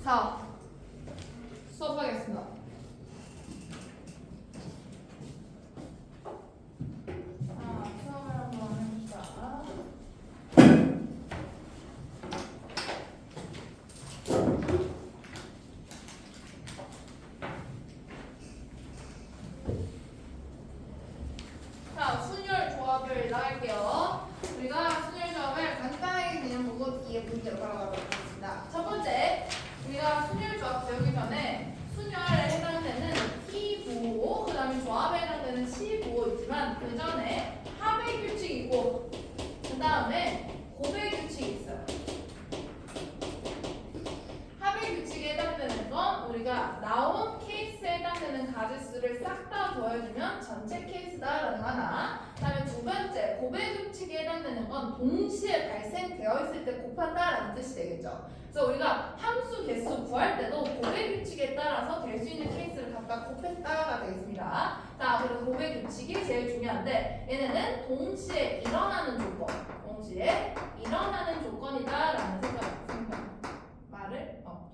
자, 수업하겠습니다. 수업을 한번 해봅시다. 자, 순열 조합을 나갈게요. 우리가 순열 조합을 간단하게 그냥 보고 뒤에 문제로 바라보도록 하겠습니다. 첫 번째, 우리가 순열 조합 배우기 전에 순열에 해당되는 T부호, 그 다음에 조합에 해당되는 C부호 있지만 그 전에 합의 규칙이 있고 그 다음에 곱의 규칙이 있어요. 합의 규칙에 해당되는 건 우리가 나온 케이스에 해당되는 가지수를 싹 다 더해주면 전체 케이스다라는 거 하나. 그 다음에 두 번째, 곱의 규칙에 해당되는 건 동시에 발생되어 있을 때 곱한다라는 뜻이 되겠죠. 그래서 우리가 함수 개수 구할 때도 곱의 규칙에 따라서 될 수 있는 케이스를 각각 곱했다가 되겠습니다. 자, 그래서 곱의 규칙이 제일 중요한데 얘네는 동시에 일어나는 조건, 동시에 일어나는 조건이다라는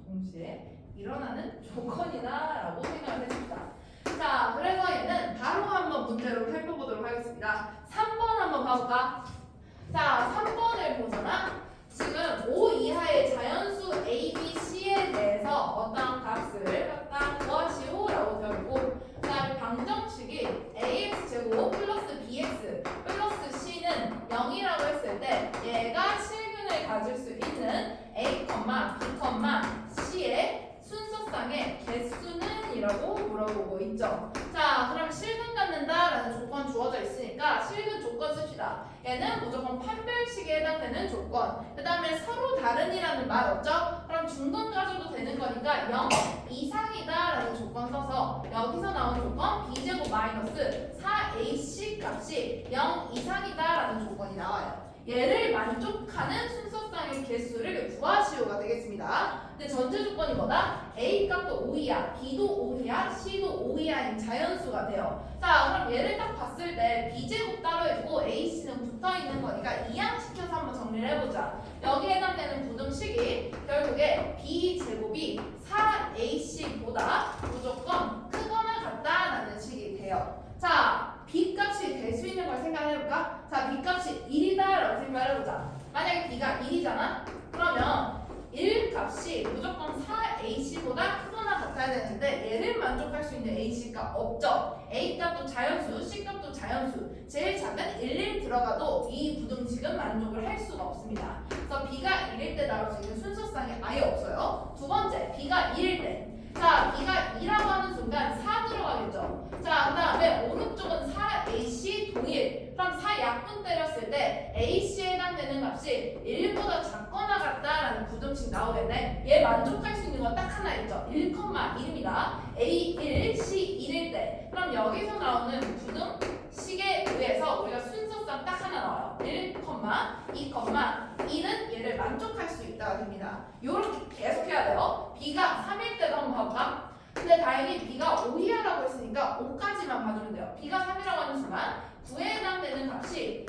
동시에 일어나는 조건이다라고 생각을 했습니다. 자, 그래서 얘는 바로 한번 문제로 살펴보도록 하겠습니다. 3번 한번 봐볼까? 자, 3번을 보잖아. 지금 O 이하의 자연수 A, B, C에 대해서 어떤 값을 갖다 구하시오 라고 되어있고 그 다음에 방정식이 AX제곱 플러스 BX 플러스 C는 0이라고 했을 때 얘가 실근을 가질 수 있는 A, B, C의 순서상의 개수는 이라고 물어보고 있죠. 자, 그럼 실근 갖는다라는 조건 주어져 있으니까 실근 조건 씁시다. 얘는 무조건 판별식에 해당되는 조건. 그 다음에 서로 다른이라는 말 없죠? 그럼 중근 가져도 되는 거니까 0 이상이다라는 조건 써서 여기서 나온 조건 B제곱 마이너스 4AC 값이 0 이상이다라는 조건이 나와요. 얘를 만족하는 순서상의 개수를 구하시오가 되겠습니다. 근데 전제 조건이 뭐다? A 값도 5이야, B도 5이야, C도 5이야인 자연수가 돼요. 자, 그럼 얘를 딱 봤을 때 B제곱 따로 있고 AC는 붙어있는 거니까 이항시켜서 한번 정리를 해보자. 여기에 해당되는 부등식이 결국에 B제곱이 4AC보다 무조건 크거나 같다라는 식이 돼요. 자, B값이 될 수 있는 걸 생각해볼까? 자, B값이 1이다라고 생각해보자. 만약에 B가 1이잖아? 그러면 1 값이 무조건 4AC보다 크거나 같아야 되는데 얘를 만족할 수 있는 AC가 없죠. A 값도 자연수, C 값도 자연수. 제일 작은 1 들어가도 이 부등식은 만족을 할 수가 없습니다. 그래서 B가 1일 때 나올 수 있는 순서상이 아예 없어요. 두 번째, B가 2일 때. 자, B가 2라고 하는 순간 4 들어가겠죠. 자, 그 다음에 오른쪽은 4AC 동일. 그럼 4약분 때렸을 때 AC에 해당되는 값이 1보다 작거나 같다라는 부등식 나오겠네. 얘 만족할 수 있는 건 딱 하나 있죠. 1,1입니다. A1, C1일 때. 그럼 여기서 나오는 부등식에 의해서 우리가 순서상 딱 하나 나와요. 1, 2, 1은 얘를 만족할 수 있다가 됩니다. 요렇게 계속 해야 돼요. B가 3일 때도 한번 봐볼까? 근데 다행히 B가 5이라고 했으니까 5까지만 봐주면 돼요. B가 3이라고 하는 순간 9에 해당되는 값이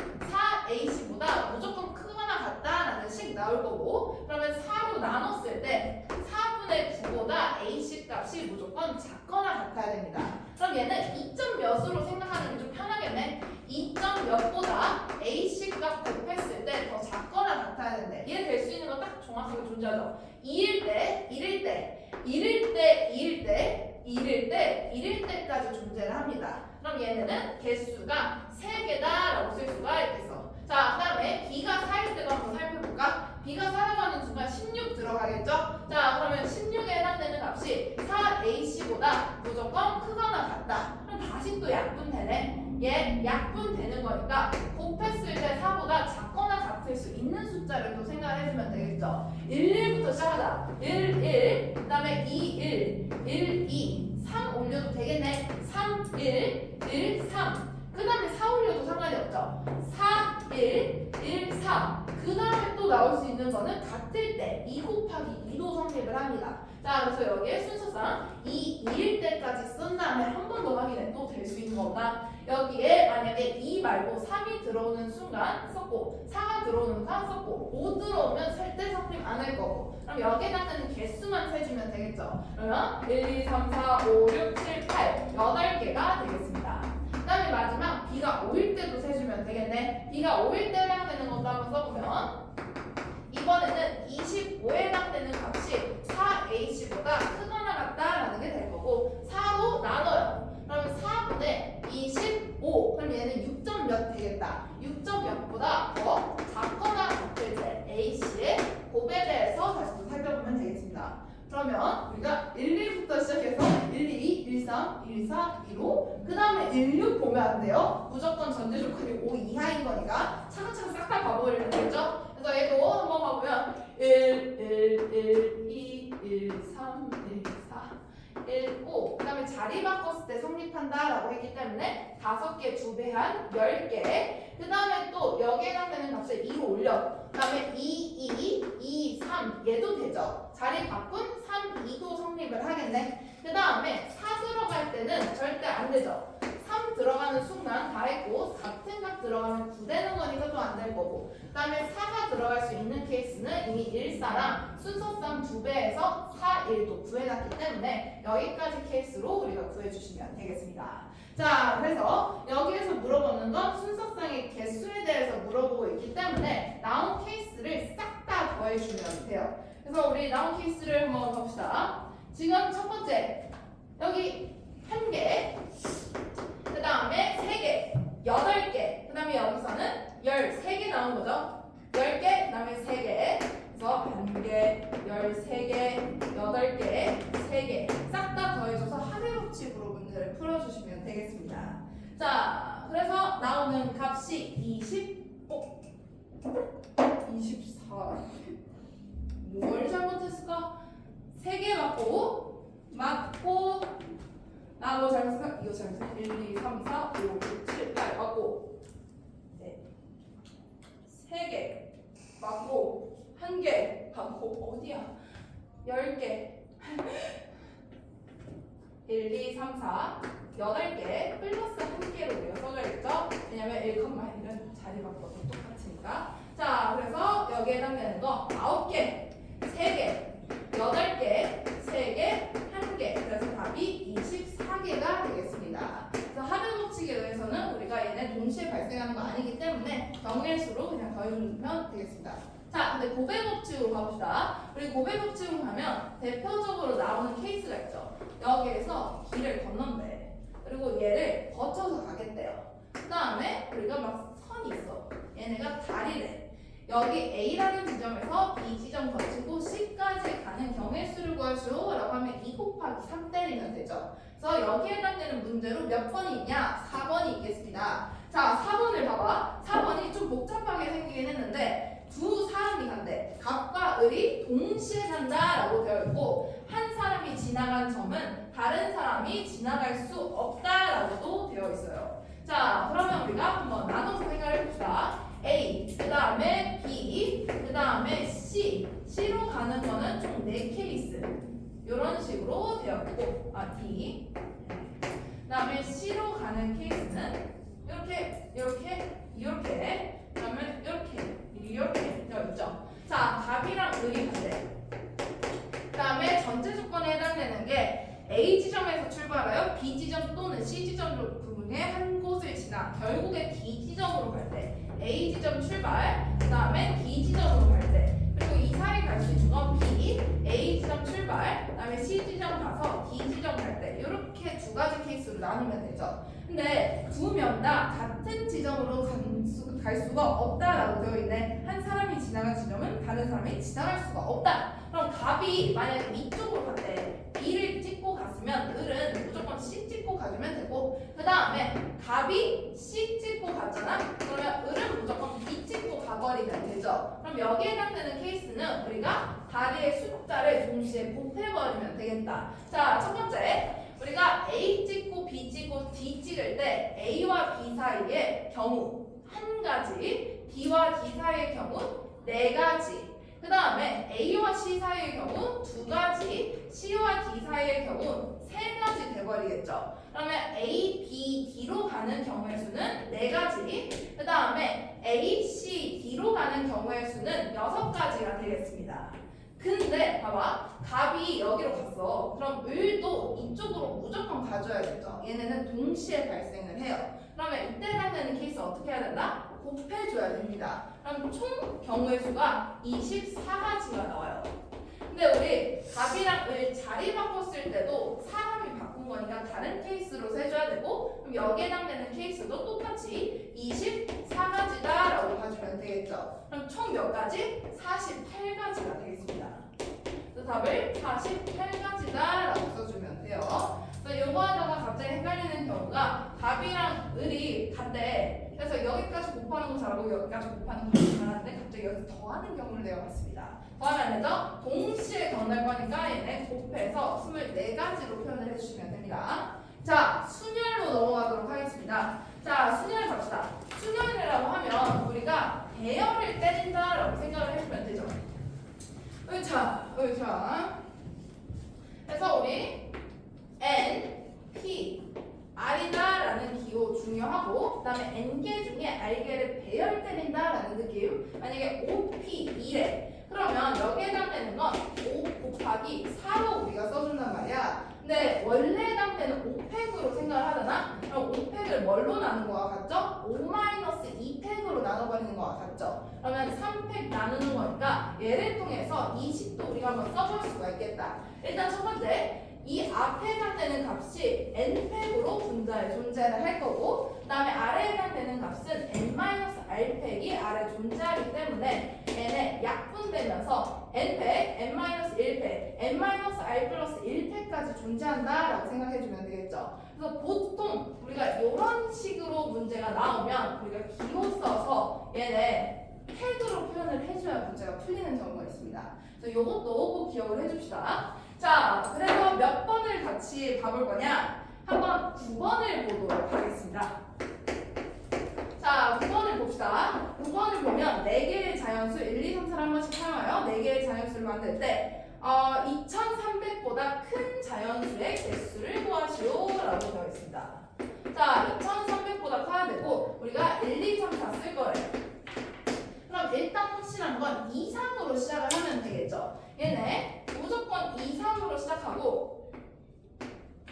4AC보다 무조건 크거나 같다라는 식 나올 거고 그러면 4로 나눴을 때 4분의 9보다 AC 값이 무조건 작거나 같아야 됩니다. 그럼 얘는 2점 몇으로 생각하는 게 좀 편하겠네. 2점 몇보다 AC 값 곱했을 때 더 작거나 같아야 되는데 얘 될 수 있는 거 딱 정확하게 존재하죠. 2일 때, 1일 때, 1일 때, 2일 때, 1일 때, 1일 때까지 존재를 합니다. 그럼 얘네는 개수가 3개다라고 쓸 수가 있겠어. 자, 그 다음에 B가 4일 때도 한번 살펴볼까? B가 4라고 하는 순간 16 들어가겠죠? 자, 그러면 16에 해당되는 값이 4AC보다 무조건 크거나 같다. 그럼 다시 또 약분되네. 얘 약분되는 거니까 곱했을 때 4보다 작거나 같을 수 있는 숫자를 또 생각해주면 되겠죠. 1, 1부터 시작하자. 1, 1, 그 다음에 2, 1, 1, 2, 3 올려도 되겠네. 3, 1, 1, 3. 그 다음에 4 올려도 상관이 없죠. 4, 1, 1, 4. 그 다음에 또 나올 수 있는 거는 같을 때 2 곱하기 2로 성립을 합니다. 자, 그래서 여기에 순서상 2, 2일 때까지 쓴 다음에 한 번 더 확인해. 또 될 수 있는 거 없나? 여기에 만약에 2 말고 3이 들어오는 순간 썼고 4가 들어오는 순간 썼고 5 들어오면 절대 섞임 안 할 거고 그럼 여기에다가는 개수만 세주면 되겠죠. 그러면 1, 2, 3, 4, 5, 6, 7, 8 8개가 되겠습니다. 그 다음에 마지막 B가 5일 때도 세주면 되겠네. B가 5일 때 해당되는 것도 한번 써보면 이번에는 25에 해당되는 값이 4H보다 크거나 같다라는 게 될 거고 4로 나눠요. 그러면 4분의 25 그럼 얘는 6점 몇 되겠다. 6점 몇보다 더 작거나 같을 때 H의 곱에 대해서 다시 또 살펴보면 되겠습니다. 그러면 우리가 1, 1부터 시작해서 1, 2, 1, 3, 1, 4, 2로 그 다음에 1, 6 보면 안 돼요. 무조건 전제 조건이 5 이하인 거니까 차근차근 싹 다 봐버리면 되겠죠. 그래서 얘도 한번 봐보면 1, 1, 1, 2, 1, 3, 1, 4, 1, 5. 그 다음에 자리 바꿨을 때 성립한다라고 했기 때문에 5개 2배한 10개. 그 다음에 또 여기에 해당되는 값을 2로 올려. 그 다음에 2, 2, 2, 3 얘도 되죠. 자리 바꾼 3, 2도 성립을 하겠네. 그 다음에 4 들어갈 때는 절대 안 되죠. 3 들어가는 순간 다 했고 같은 값 들어가면 9 되는 거니까 또 안 될 거고 그 다음에 4가 들어갈 수 있는 케이스는 이미 1사랑 순서상 2배에서 4, 1도 구해놨기 때문에 여기까지 케이스로 우리가 구해주시면 되겠습니다. 자, 그래서 여기에서 물어보는 건 순서상의 개수에 대해서 물어보고 있기 때문에 나온 케이스를 싹 다 더해주면 돼요. 그래서 우리 나온 케이스를 한번 봅시다. 지금 첫 번째 여기 1개 그 다음에 3개 8개 그 다음에 여기서는 13개 나온 거죠. 10개 그 다음에 3개 그래서 1개 13개 8개 3개 싹 다 더해줘서 합의 법칙으로 문제를 풀어주시면 되겠습니다. 자, 그래서 나오는 값이 24 뭘 잘못했을까? 3개 맞고 나뭐 잘못했어? 이거 잘못했어? 1, 2, 3, 4, 5, 6, 7, 8 맞고 네. 3개 맞고 1개 맞고 어디야? 10개 1, 2, 3, 4 8개 플러스 1개로 우리가 써줘야겠죠? 왜냐면 1,1은 자리 바꿔도 똑같으니까. 자, 그래서 여기에 해당되는 거 9개 3개 8개 3개 1개 그래서 답이 24개가 되겠습니다. 그래서 합의 법칙에 의해서는 우리가 얘네 동시에 발생하는 거 아니기 때문에 정일수로 그냥 더해주면 되겠습니다. 자, 근데 곱의 법칙으로 가봅시다. 우리 곱의 법칙으로 가면 대표적으로 나오는 케이스가 있죠. 여기에서 길을 건넌대. 그리고 얘를 거쳐서 가겠대요. 그 다음에 우리가 막 선이 있어. 얘네가 다리래. 여기 A라는 지점에서 B 지점 거치고 C까지 가는 경우의 수를 구하시오 라고 하면 2 곱하기 3 때리면 되죠. 그래서 여기에 해당되는 문제로 몇 번이 있냐? 4번이 있겠습니다. 자, 4번을 봐봐. 4번이 좀 복잡하게 생기긴 했는데 두 사람이 간대. 갑과 을이 동시에 간다라고 되어 있고 한 사람이 지나간 점은 다른 사람이 지나갈 수 없다라고도 되어 있어요. 자, 그러면 우리가 한번 나눠서 생각해 봅시다. A, 그 다음에 B, 그 다음에 C. C로 가는 거는 총 4케이스. 이런 식으로 되어 있고, D. 그 다음에 C로 가는 케이스는 이렇게, 그러면 이렇게 되어 있죠. 자, 갑이랑 을이 간대. 그 다음에 전제 조건에 해당되는 게 A 지점에서 출발하여 B 지점 또는 C 지점 부분의 한 곳을 지나 결국에 D 지점으로 갈 때. A 지점 출발, 그 다음에 B 지점으로 갈 때, 그리고 이 사이에 갈 수 있는 건 B, A 지점 출발, 그 다음에 C 지점 가서 D 지점 갈 때, 이렇게 두 가지 케이스로 나누면 되죠. 근데 두 명 다 같은 지점으로 갈 수가 없다라고 되어 있네. 한 사람이 지나간 지점은 다른 사람이 지나갈 수가 없다. 그럼 갑이 만약에 위쪽으로 갔대. B를 찍고 갔으면 을은 무조건 C 찍고 가주면 되고 그 다음에 갑이 C 찍고 갔잖아? 그러면 을은 무조건 B 찍고 가버리면 되죠. 그럼 여기에 해당되는 케이스는 우리가 다리의 숫자를 동시에 곱해버리면 되겠다. 자, 첫 번째 우리가 A 찍고 B 찍고 D 찍을 때 A와 B 사이의 경우 한 가지, B와 D 사이의 경우 4가지 그 다음에 A와 C 사이의 경우 2가지, C와 D 사이의 경우 3가지 돼버리겠죠. 그러면 A, B, D로 가는 경우의 수는 4가지. 그 다음에 A, C, D로 가는 경우의 수는 6가지가 되겠습니다. 근데 봐봐, 답이 여기로 갔어. 그럼 을도 이쪽으로 무조건 가줘야겠죠. 얘네는 동시에 발생을 해요. 그러면 이때 해당되는 케이스 어떻게 해야 된다? 곱해줘야 됩니다. 그럼 총 경우의 수가 24가지가 나와요. 근데 우리 답이랑 을 자리 바꿨을 때도 사람이 바꾼 거니까 다른 케이스로 세줘야 되고, 그럼 여기에 해당되는 케이스도 똑같이 24가지다라고 봐주면 되겠죠. 그럼 총 몇 가지? 48가지가 되겠습니다. 그래서 답을 48가지다라고 써주면 돼요. 그래서 요거 하다가 갑자기 헷갈리는 경우가 답이랑 을이 같대. 그래서 여기까지 곱하는 거 잘하고 여기까지 곱하는 거 잘하는데 갑자기 여기 더하는 경우를 내가 봤습니다. 더하면 안 되죠? 동시에 더할 거니까 얘네 곱해서 24가지로 표현을 해주시면 됩니다. 자, 순열로 넘어가도록 하겠습니다. 자, 순열 갑시다. 순열이라고 하면 우리가 배열을 때린다라고 생각을 해주면 되죠. 자. 그래서 우리 N, P, R이다라는 기호 중요하고, 그 다음에 N개 중에 R개를 배열 때린다라는 느낌. 만약에 OP, 2래. 그러면 여기에 해당되는 건 5 곱하기 4로 우리가 써준단 말이야. 근데 원래 해당되는 5팩으로 생각을 하잖아? 그럼 5팩을 뭘로 나눈 거와 같죠? 5-2팩으로 나눠버리는 거와 같죠? 그러면 3팩 나누는 거니까 얘를 통해서 이 식도 우리가 한번 써볼 수가 있겠다. 일단 첫 번째, 이 앞에 해당되는 값이 n팩으로 존재를 할 거고, 그 다음에 아래에 해당되는 값은 n-r팩이 아래 존재하기 때문에 n에 약분되면서 n팩, n-1팩, n-r 플러스 1팩까지 존재한다라고 생각해주면 되겠죠. 그래서 보통 우리가 이런 식으로 문제가 나오면 우리가 기호 써서 얘네 팩으로 표현을 해줘야 문제가 풀리는 경우가 있습니다. 그래서 이것도 꼭 기억을 해줍시다. 자, 그래서 몇 번을 같이 봐볼 거냐? 한번 9번을 보도록 하겠습니다. 자, 9번을 봅시다. 9번을 보면 4개의 자연수 1, 2, 3, 4를 한 번씩 사용하여 4개의 자연수를 만들 때 2300보다 큰 자연수의 개수를 구하시오 라고 되어 있습니다. 자, 2300보다 커야 되고 우리가 1, 2, 3, 4 쓸 거예요. 그럼 일단 확실한 건 이상으로 시작을 하면 되겠죠. 얘네 무조건 이상으로 시작하고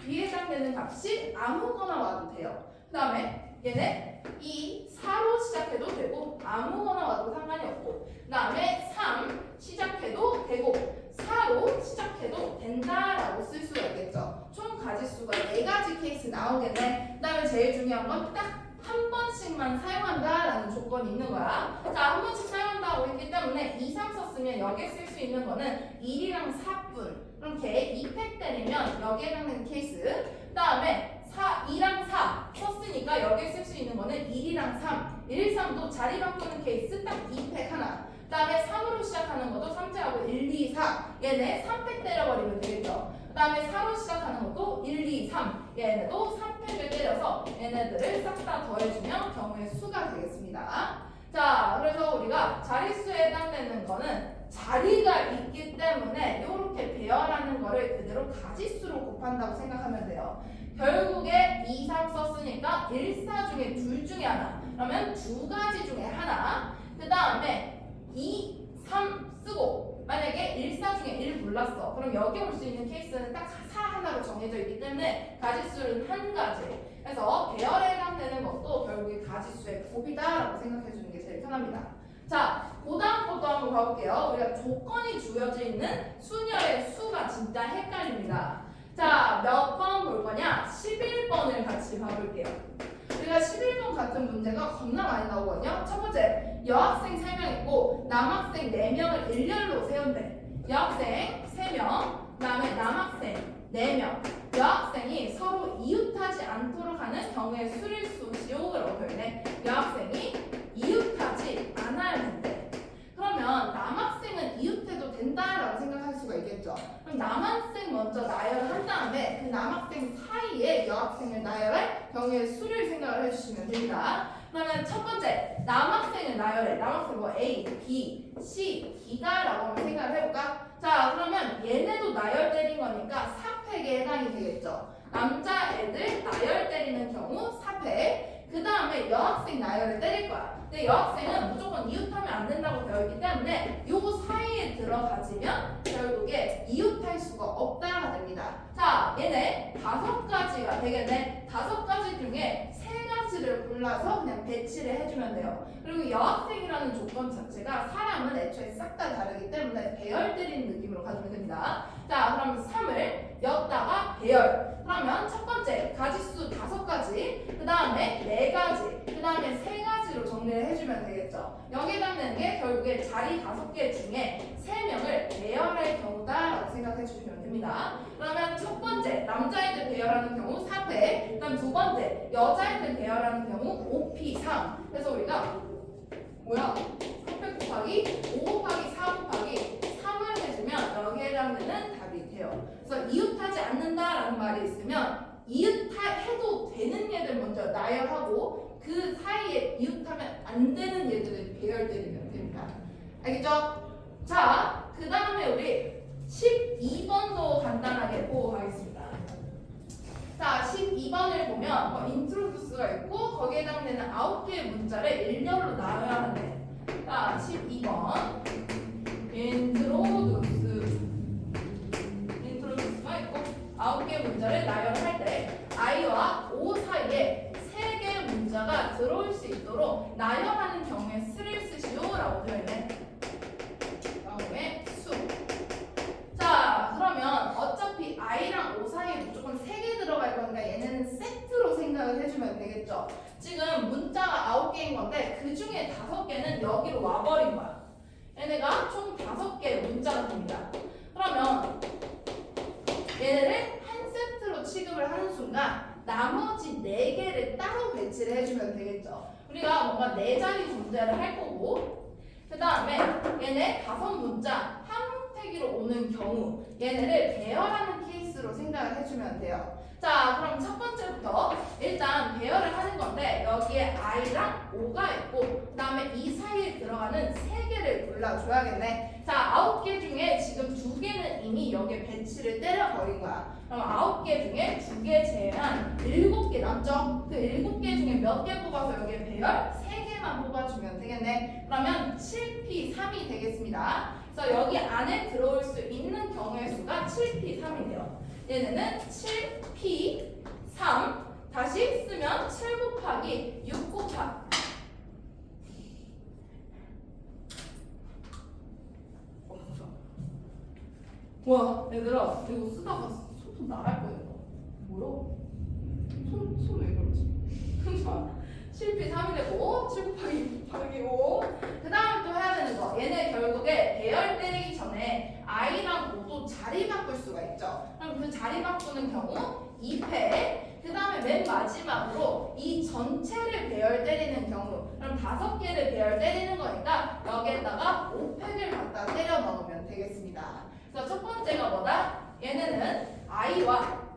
뒤에 해당되는 값이 아무거나 와도 돼요. 그 다음에 얘네 2, 4로 시작해도 되고 아무거나 와도 상관이 없고, 그 다음에 3 시작해도 되고 4로 시작해도 된다라고 쓸 수가 있겠죠. 총 가지수가 4가지 케이스 나오겠네. 그 다음에 제일 중요한 건 딱 한 번씩만 사용한다라는 조건이 있는 거야. 자, 한 번씩 사용한다고 했기 때문에 2, 3 썼으면 여기에 쓸 수 있는 거는 1이랑 4분. 그럼 걔 2팩 때리면 여기에 해당되는 케이스. 그 다음에 2랑 4 썼으니까 여기에 쓸 수 있는 거는 1이랑 3. 1, 3도 자리 바꾸는 케이스 딱 2팩 하나. 그 다음에 3으로 시작하는 것도 3제하고 1, 2, 4. 얘네 3팩 때려버리면 되겠죠. 그 다음에 4로 시작하는 것도 1, 2, 3. 얘네도 3팩을 때려서 얘네들을 싹 다 더해주면 경우의 수가 되겠습니다. 자, 그래서 우리가 자릿수에 해당되는 거는 자리가 있기 때문에 이렇게 배열하는 거를 그대로 가지수로 곱한다고 생각하면 돼요. 결국에 2, 3 썼으니까 1, 4 중에 둘 중에 하나. 그러면 2가지 중에 하나. 그 다음에 2, 3 쓰고 만약에 1, 4 중에 1 몰랐어. 그럼 여기 올 수 있는 케이스는 딱 4 하나로 정해져 있기 때문에 가지수는 한 가지. 그래서 배열에 해당되는 것도 결국에 가지수의 곱이다라고 생각해 주는 게 제일 편합니다. 자, 그 다음 것도 한번 봐볼게요. 우리가 조건이 주어져 있는 수녀의 수가 진짜 헷갈립니다. 자, 몇 번 볼 거냐? 11번을 같이 봐볼게요. 우리가 11번 같은 문제가 겁나 많이 나오거든요. 첫 번째, 여학생 3명 있고 남학생 4명을 일렬로 세운대. 여학생 3명, 그 다음에 남학생 4명. 여학생이 서로 이웃하지 않도록 하는 경우의 수를 쏘시오라고 표현해. 여학생이 이웃하지 않아야 된대. 그러면 남학생은 이웃해도 된다라고 생각할 수가 있겠죠. 그럼 남학생 먼저 나열을 한 다음에 그 남학생 사이에 여학생을 나열할 경우의 수를 생각을 해주시면 됩니다. 그러면 첫 번째, 남학생을 나열해. 남학생 뭐 A, B, C, D다라고 한번 생각을 해볼까? 자, 그러면 얘네도 나열 때린 거니까 4팩에 해당이 되겠죠. 남자애들 나열 때리는 경우 4패. 그 다음에 여학생 나열을 때릴 거야. 근데 여학생은 무조건 이웃하면 안 된다고 되어 있기 때문에 요거 사이에 들어가지면 결국에 이웃할 수가 없다가 됩니다. 자, 얘네 5가지가 되겠네. 5가지 중에 3가지를 골라서 그냥 배치를 해주면 돼요. 그리고 여학생이라는 조건 자체가 사람은 애초에 싹 다 다르기 때문에 배열 때리는 느낌으로 가주면 됩니다. 자, 그럼 3을 였다가 배열. 그러면 첫 번째 가지수 5가지, 그 다음에 4가지, 그 다음에 3가지로 정리를 해주면 되겠죠. 여기에 해당되는 게 결국에 자리 5개 중에 3명을 배열할 경우다라고 생각해 주시면 됩니다. 그러면 첫 번째 남자애들 배열하는 경우 4패, 그 다음 두 번째 여자애들 배열하는 경우 5P3. 그래서 우리가 뭐야? 3패 곱하기 5 곱하기 4 곱하기 3을 해주면 여기에 해당되는 답이 돼요. 그래서 이웃하지 않는다라는 말이 있으면 이웃해도 되는 얘들 먼저 나열하고 그 사이에 이웃하면 안 되는 얘들을 배열드리면 됩니다. 알겠죠? 자, 그 다음에 우리 12번도 간단하게 보고 가겠습니다. 자, 12번을 보면 인트로듀스가 있고 거기에 해당되는 9개의 문자를 일렬로 나눠야 하는데, 자, 12번 인트로듀스가 있고 9개의 문자를 나열할 때 I와 O 사이에 3개의 문자가 들어올 수 있도록 나열하는 경우에 수를 쓰시오라고 되어 있네. 경우에 수. 자, 그러면 어차피 I랑 O 사이에 무조건 3개 들어갈 거니까 얘네는 세트로 생각을 해주면 되겠죠. 지금 문자가 9개인 건데 그 중에 5개는 여기로 와버린 거야. 얘네가 총 5개의 문자가 됩니다. 그러면 얘네를 한 세트로 취급을 하는 순간 나머지 4개를 따로 배치를 해주면 되겠죠. 우리가 뭔가 4자리 존재를 할 거고, 그 다음에 얘네 5문자 한 팩으로 오는 경우 얘네를 배열하는 케이스로 생각을 해주면 돼요. 자, 그럼 첫 번째부터 일단 배열을 하는 건데 여기에 I랑 O가 있고 그 다음에 이 사이에 들어가는 3개를 골라줘야겠네. 자, 9개 중에 지금 2개는 이미 여기에 배치를 때려버린 거야. 그럼 9개 중에 2개 제외한 7개 남죠? 그 7개 중에 몇 개 뽑아서 여기에 배열? 3개만 뽑아주면 되겠네. 그러면 7P3이 되겠습니다. 그래서 여기 안에 들어올 수 있는 경우의 수가 7P3이래요. 얘네는 7P3 다시 쓰면 7 곱하기 6 곱하기 와, 얘들아 이거 쓰다가 손 나갈 뻔했어. 뭐야? 손 왜 그러지? 7P3이 되고 7 곱하기 5 그 다음에 또 해야 되는 거, 얘네 결국에 배열 때리기 전에 I랑 O도 자리 바꿀 수가 있죠. 그럼 그 자리 바꾸는 경우 2패, 그 다음에 맨 마지막으로 이 전체를 배열 때리는 경우, 그럼 5개를 배열 때리는 거니까 여기에다가 5팩을 갖다 때려 넣으면 되겠습니다. 그래서 첫 번째가 뭐다? 얘네는 I와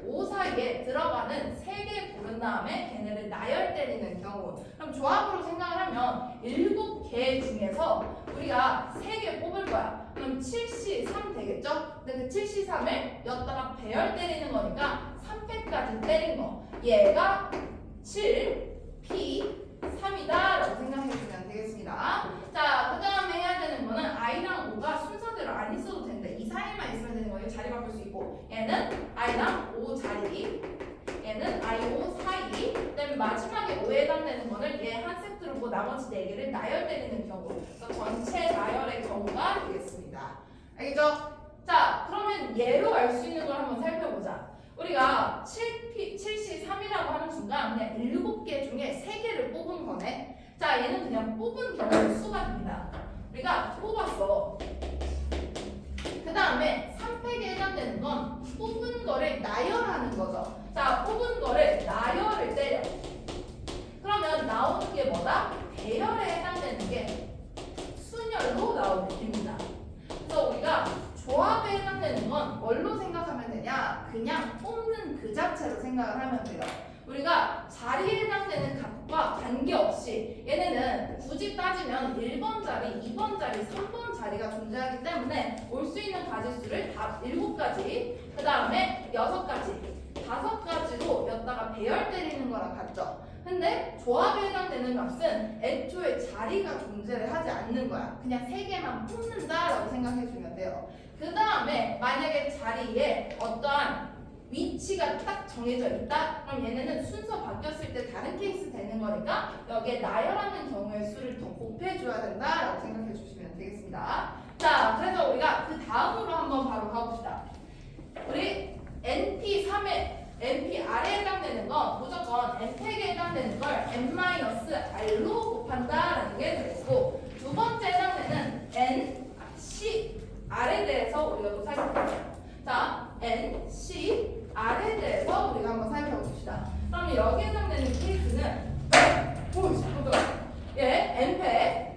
O 사이에 들어가는 3개 고른 다음에 걔네를 나열 때리는 경우. 그럼 조합으로 생각을 하면 7개 중에서 우리가 3개 뽑을 거야. 그럼 7C3 되겠죠? 근데 그 7C3을 였다가 배열 때리는 거니까 3패까지 때린 거. 얘가 7P3이다 라고 생각해주면 되겠습니다. 자, 그 다음에 해야 되는 거는 I랑 O가 순서대로 안 있어도 되는데 이 사이만 있으면 되는 거예요. 자리 바꿀 수 있고, 얘는 I랑 O 자리, 얘는 I-O 사이, 그다음에 마지막에 O에 해당되는 거는 얘 한 세트로 뭐 나머지 4개를 나열 때리는 경우. 그래서 전체 나열의 경우가 되겠습니다. 알겠죠? 자, 그러면 얘로 알 수 있는 걸 한번 살펴보자. 우리가 7C3이라고 하는 순간 그냥 7개 중에 3개를 뽑은 거네. 자, 얘는 그냥 뽑은 경우의 수가 됩니다. 우리가 뽑았어. 그 다음에 3팩에 해당되는 건 뽑은 거를 나열하는 거죠. 자, 뽑은 거를 나열을 때려. 그러면 나오는 게 뭐다? 배열에 해당되는 게 순열로 나오게 됩니다. 그래서 우리가 조합에 해당되는 건 뭘로 생각하면 되냐? 그냥 뽑는 그 자체로 생각을 하면 돼요. 우리가 자리에 해당되는 값과 관계없이 얘네는 굳이 따지면 1번 자리, 2번 자리, 3번 자리가 존재하기 때문에 올 수 있는 가지수를 다 7가지, 그 다음에 6가지, 5가지로 였다가 배열 때리는 거랑 같죠. 근데 조합에 해당되는 값은 애초에 자리가 존재를 하지 않는 거야. 그냥 3개만 뽑는다라고 생각해 주면 돼요. 그 다음에 만약에 자리에 어떠한 위치가 딱 정해져 있다? 그럼 얘네는 순서 바뀌었을 때 다른 케이스 되는 거니까 여기에 나열하는 경우의 수를 더 곱해줘야 된다라고 생각해 주시면 되겠습니다. 자, 그래서 우리가 그 다음으로 한번 바로 가봅시다. 우리 NP3에 NPR에 해당되는 건 무조건 NPE에 해당되는 걸 N-R로 곱한다라는 게 되겠고, 두 번째 해당되는 NCR에 대해서 우리가 또 살펴볼게요. 자, NCR에 대해서 우리가 한번 살펴봅시다. 그러면 여기에 해당되는 케이스는 NPE,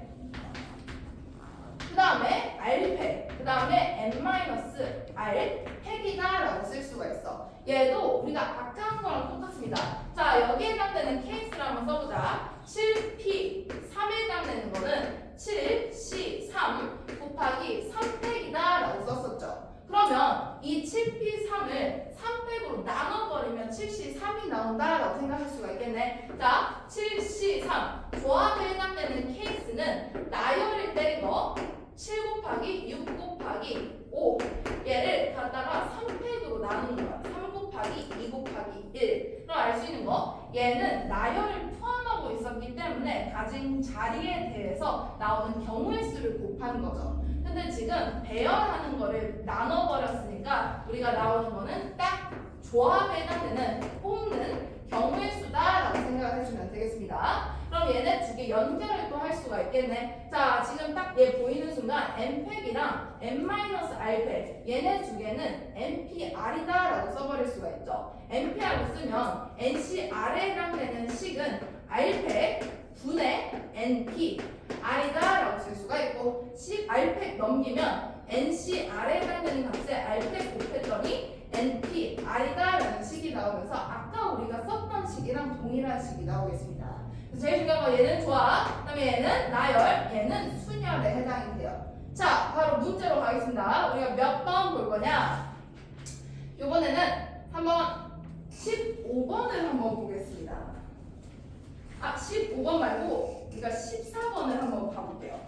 그 다음에 RPE, 그 다음에 N-R 팩이다라고 쓸 수가 있어. 얘도 우리가 아까 한 거랑 똑같습니다. 자, 여기에 해당되는 케이스를 한번 써보자. 7P3에 해당되는 거는 7C3 곱하기 3팩이다라고 썼었죠. 그러면 이 7P3을 3팩으로 나눠버리면 7C3이 나온다라고 생각할 수가 있겠네. 자, 7C3 조합에 해당되는 케이스는 나열을 때린 거 7 곱하기 6 곱하기 5 얘를 갖다가 3팩으로 나누는 거야. 3 곱하기 2 곱하기 1. 그럼 알 수 있는 거 얘는 나열을 포함하고 있었기 때문에 가진 자리에 대해서 나오는 경우의 수를 곱한 거죠. 근데 지금 배열하는 거를 나눠버렸으니까 우리가 나오는 거는 딱 조합에 해당되는 뽑는 경우의 수다라고 생각을 해주면 되겠습니다. 그럼 얘네 두 개 연결을 또 할 수가 있겠네. 자, 지금 딱 얘 보이는 순간 N팩이랑 N-R팩 얘네 두 개는 NPR이다라고 써버릴 수가 있죠. NPR로 쓰면 NCR에 해당되는 식은 R팩 분의 NP R이다라고 쓸 수가 있고, R팩 넘기면 NCR에 해당되는 값에 R팩 곱했더니 NP R이다라는 식이 나오면서 아까 우리가 썼던 식이랑 동일한 식이 나오겠습니다. 제일 중요한 건 얘는 조합, 그다음에 얘는 나열, 얘는 순열에 해당이 돼요. 자, 바로 문제로 가겠습니다. 우리가 몇 번 볼 거냐? 이번에는 한번 15번을 한번 보겠습니다. 15번 말고 우리가 14번을 한번 봐볼게요.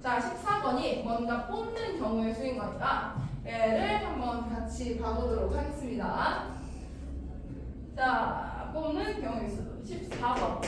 자, 14번이 뭔가 뽑는 경우의 수인 거니까 얘를 한번 같이 봐보도록 하겠습니다. 자, 뽑는 경우의 수 14번.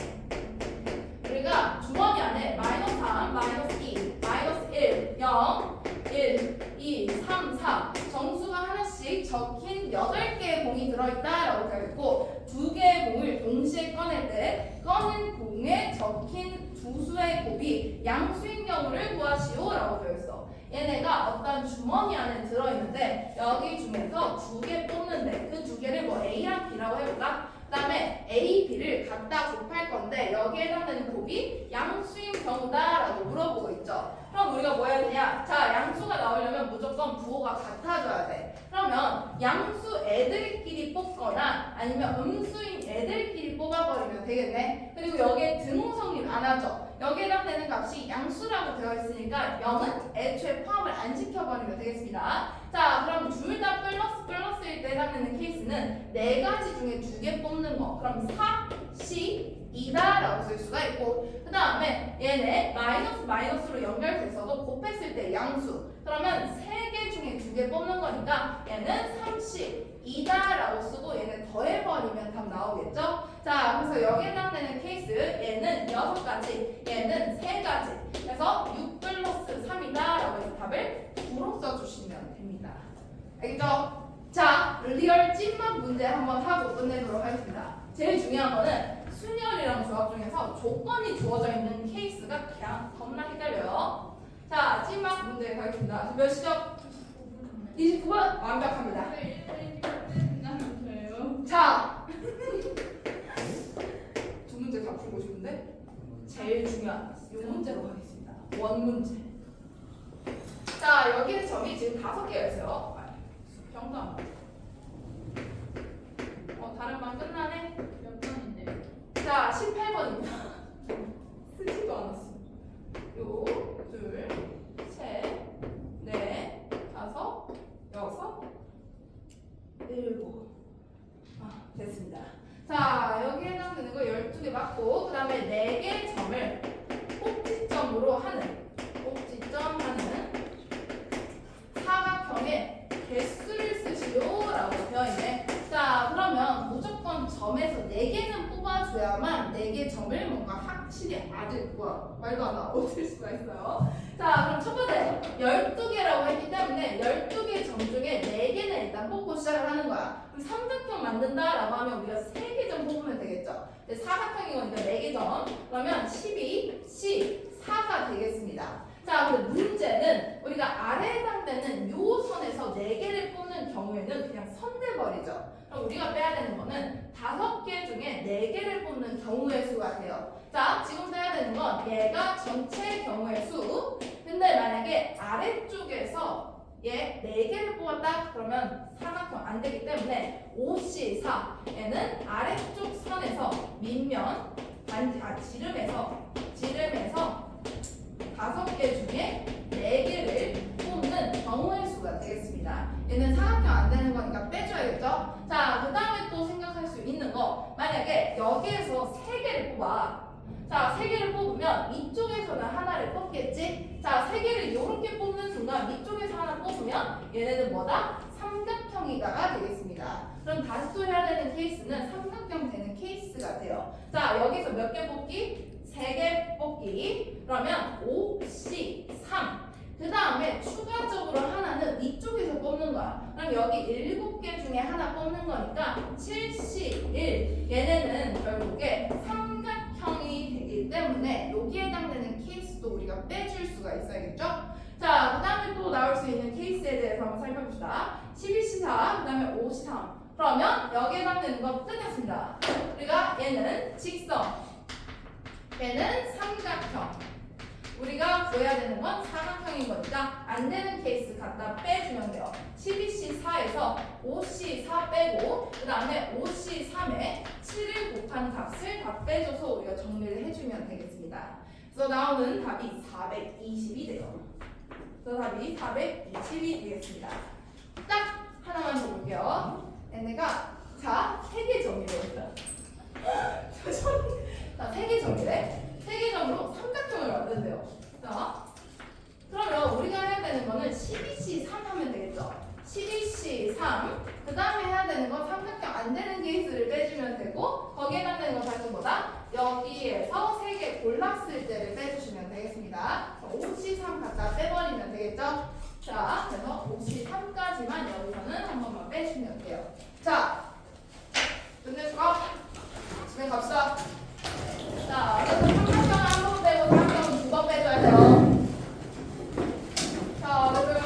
우리가 주머니 안에 마이너스 3, 마이너스 2, 마이너스 1, 0, 1, 2, 3, 4 정수가 하나씩 적힌 8개의 공이 들어있다라고 되어 있고, 2개의 공을 동시에 꺼낼 때 꺼낸 공에 적힌 두 수의 곱이 양수인 경우를 구하시오라고 되어 있어. 얘네가 어떤 주머니 안에 들어있는데 여기 중에서 2개 뽑는데 그 2개를 뭐 A랑 B라고 해볼까? 그 다음에 A, B를 갖다 곱할 건데 여기에 해당되는 곱이 양수인 경우다라고 물어보고 있죠. 그럼 우리가 뭐 해야 되냐? 자, 양수가 나오려면 무조건 부호가 같아져야 돼. 그러면 양수 애들끼리 뽑거나 아니면 음수인 애들끼리 뽑아버리면 되겠네. 그리고 여기에 등호 성립 안 하죠. 여기에 해당되는 값이 양수라고 되어 있으니까 0은 애초에 포함을 안 시켜버리면 되겠습니다. 자, 그럼 둘 다 플러스일 때 해당되는 케이스는 4가지 중에 2개 뽑는 거. 그럼 4, C, 2다라고 쓸 수가 있고, 그 다음에 얘네 마이너스로 연결돼서도 곱했을 때 양수. 그러면 3개 중에 2개 뽑는 거니까 얘는 3C, 2다라고 쓰고 얘는 더해버리면 답 나오겠죠? 자, 그래서 여기에 해당되는 케이스 얘는 6가지, 얘는 3가지. 그래서 6 플러스 3이다라고 해서 답을 9로 써주시면 됩니다. 알겠죠? 자, 리얼 찐맛 문제 한번 하고 끝내도록 하겠습니다. 제일 중요한 거는 순열이랑 조합 중에서 조건이 주어져 있는 케이스가 그냥 겁나 헷갈려요. 자, 찐맛 문제 가겠습니다. 몇 시죠? 29분? 완벽합니다. 자, 두 문제 다 풀고 싶은데 제일 중요한 이 문제로 가겠습니다. 원 문제. 자, 여기에 점이 지금 5개가 있어요. 병도 안 맞아. 다른 반 끝나네? 몇 번인데? 자, 18번입니다. 쓰지도 않았어. 요, 둘, 셋, 넷, 다섯, 여섯, 일곱. 7이 아직 뭐야 말도 안 나와 어쩔 수가 있어요. 자 그럼 첫 번째 12개라고 했기 때문에 12개 점 중에 4개는 일단 뽑고 시작을 하는 거야. 그럼 삼각형 만든다라고 하면 우리가 3개 점 뽑으면 되겠죠. 사각형이니까 4개 점 그러면 12, C, 4가 되겠습니다. 자 근데 문제는 우리가 아래에 해당되는 요 선에서 4개를 뽑는 경우에는 그냥 선대버리죠. 그럼 우리가 빼야 되는 거는 5개 중에 4개를 뽑는 경우의 수가 돼요. 자, 지금 빼야 되는 건 얘가 전체 경우의 수. 근데 만약에 아래쪽에서 얘 4개를 뽑았다? 그러면 사각형 안 되기 때문에 5C4 얘는 아래쪽 선에서 밑면 지름에서 5개 중에 4개를 뽑는 경우의 수가 되겠습니다. 얘는 사각형 안 되는 거니까 빼줘야겠죠? 자, 그 다음에 또 생각할 수 있는 거 만약에 여기에서 3개를 뽑아. 자, 3개를 뽑으면 이쪽에서는 하나를 뽑겠지? 자, 3개를 이렇게 뽑는 순간 이쪽에서 하나 뽑으면 얘네는 뭐다? 삼각형이다가 되겠습니다. 그럼 다시 또 해야 되는 케이스는 삼각형 되는 케이스가 돼요. 자, 여기서 몇 개 뽑기? 3개 뽑기. 그러면 5C3. 그 다음에 추가적으로 하나는 이쪽에서 뽑는 거야. 그럼 여기 7개 중에 하나 뽑는 거니까 7C1. 얘네는 결국에 삼각형이 되기 때문에 여기에 해당되는 케이스도 우리가 빼줄 수가 있어야겠죠? 자, 그 다음에 또 나올 수 있는 케이스에 대해서 한번 살펴봅시다. 12C4, 그 다음에 5C3. 그러면 여기에 해당되는 거 끝났습니다. 우리가 얘는 직선, 얘는 삼각형. 우리가 구해야 되는 건 사각형인 거니까 안 되는 케이스 갖다 빼주면 돼요. 12C4에서 5C4 빼고 그 다음에 5C3에 7을 곱한 값을 다 빼줘서 우리가 정리를 해주면 되겠습니다. 그래서 나오는 답이 420이 돼요. 그래서 답이 420이 되겠습니다. 딱 하나만 더 볼게요. 얘네가 자 3개 점이래요. 자 3개 점이래. 3개 점으로 삼각형을 만든대요. 자, 그러면 우리가 해야 되는 거는 12C3 하면 되겠죠? 12C3 그 다음에 해야 되는 건 삼각형 안 되는 케이스를 빼주면 되고 거기에 해당되는 건 다시 뭐다? 여기에서 3개 골랐을 때를 빼주시면 되겠습니다. 5C3 갖다 빼버리면 되겠죠? 자, 그래서 5C3까지만 여기서는 한 번만 빼주면 돼요. 자, 끝내주고 집에 갑시다. 자, 그래서 삼각형 한 번 빼고 삼각형 2번 빼줘야 돼요. 자, 빼줘요.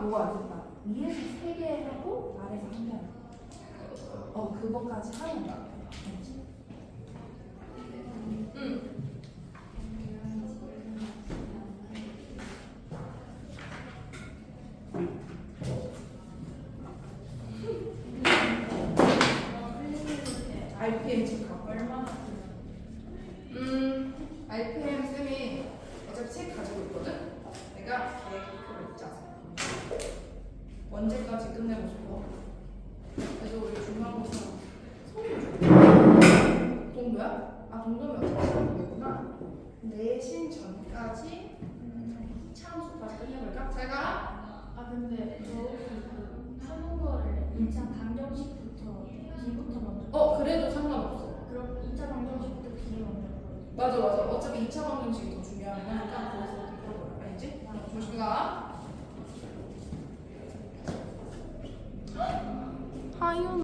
뭐가 안 된다. 위에서 3개 하고 아래서 1개. 그거까지 하는 거야. RPM 체크 얼마나? RPM 쌤이 어차피 책 가지고 있거든. 내가 100% 있자. 언제까지 끝내고 싶어? 그래도 우리 중간고사 동도야? 동도면 어차피 시간 되구나. 내신 전까지 차함수까지 끝내볼까? 잘 가. 근데 저 하는 거를 일단 방정식부터 뒤부터 먼저. 그래도 상관없어. 그럼 맞아. 어차피 2차 방정식이 더 중요하긴 하니까 그래서